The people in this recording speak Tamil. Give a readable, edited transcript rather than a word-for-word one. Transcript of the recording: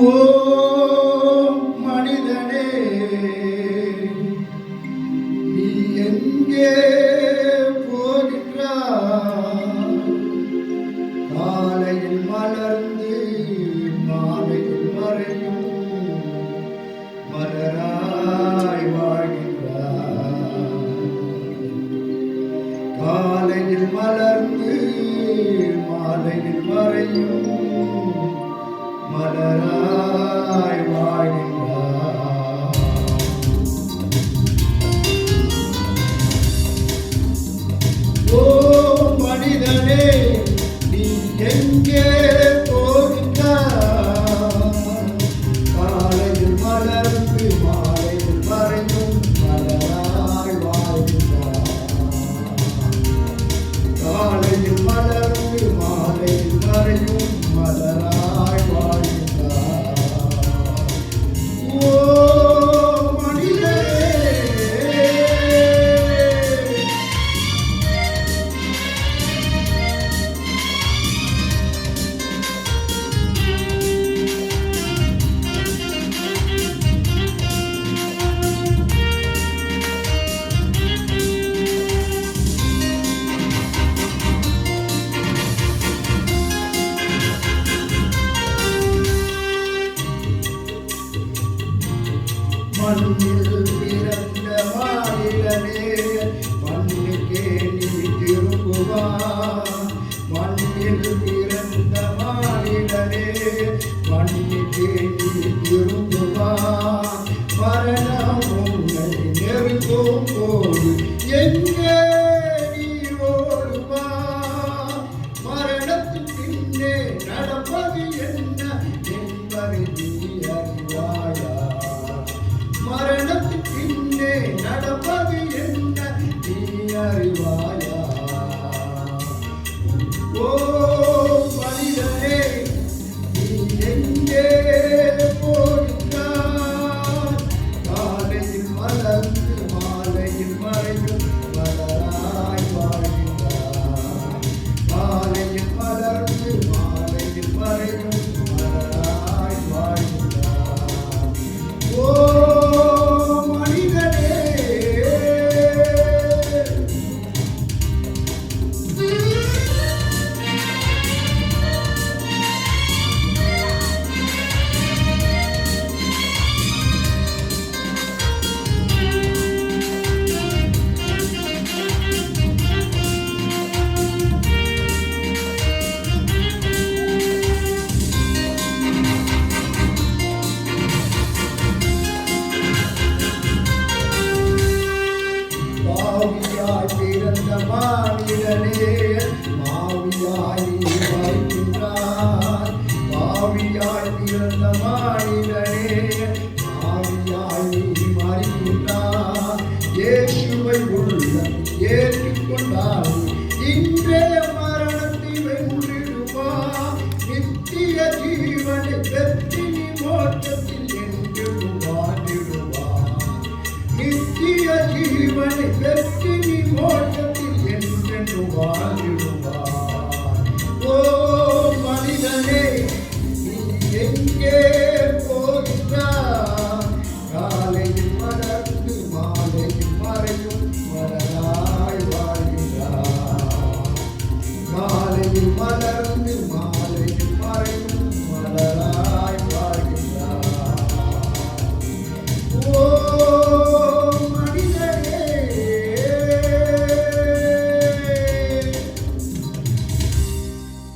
ஓ மனிதனே, நீ எங்கே போகின்றாய்? காலையில் மலர்ந்து மாலையில் மறையும் மலராய் வாழ்கின்றாய். காலையில் மலர்ந்து மாலையில் மறையும் மலராய் வாழ்கின்றாய். ஓ மனிதனே, நீ எங்கே போகின்றாய்? காலையில் மலர்ந்து மாலையில் மறையும் மலராய் வாழ்கின்றாய். காலையில் மலர்ந்து மாலையில் மறையும் மலராய் வாழ்கின்றாய். ஓ மனிதனே, மண்ணில் பிறந்த மாநிலனே, மண்ணுக்கே நீ திரும்புவாய். மண்ணில் பிறந்த மாநிலனே, மண்ணுக்கே நீ திரும்புவாய். மரணம் உன்னை நெருங்கும் போது எங்கே நீ ஓடுவாய்? மரணத்தின் பின்னே நடப்பது என்ன என்பதை நீ அறிவாயா? மரணத்தின் பின்னே நடப்பது என்ன நீ அறிவாயா? ஓ மனிதனே, நீ எங்கே போகின்றாய்? காலையில் மலர்ந்து மாலையில் மறையும் மலராய் வாழ்கின்றாய். காலையில் மலர்ந்து மாலையில் மறையும் மலராய் வாழ்கின்றாய். ஓ மனிதனே, பாவியாய் பிறந்த மாநிலனே, மாவியாய் நீ மறிக்கின்றாய். பாவியாய் பிறந்த மாநிலனே, மாவியாய் நீ மறிக்கின்றாய். இயேசுவை உள்ளம் ஏற்றுக்கொண்டால் இன்றே மரணத்தை வென்றிடுவாய். நித்திய ஜீவனை பெற்று நீ மோட்சத்தில் என்றும் வாழ்ந்திடுவாய். நித்திய ஜீவனை பெற்று நீ மோட்சத்தில் என்றென்று வாழ்ந்திடுவாய். ஓ மனிதனே, நீ எங்கே போகின்றாய்? காலையில் மலர்ந்து மாலையில் மறையும் மலராய் வாழ்கின்றாய். காலையில் மலர்ந்து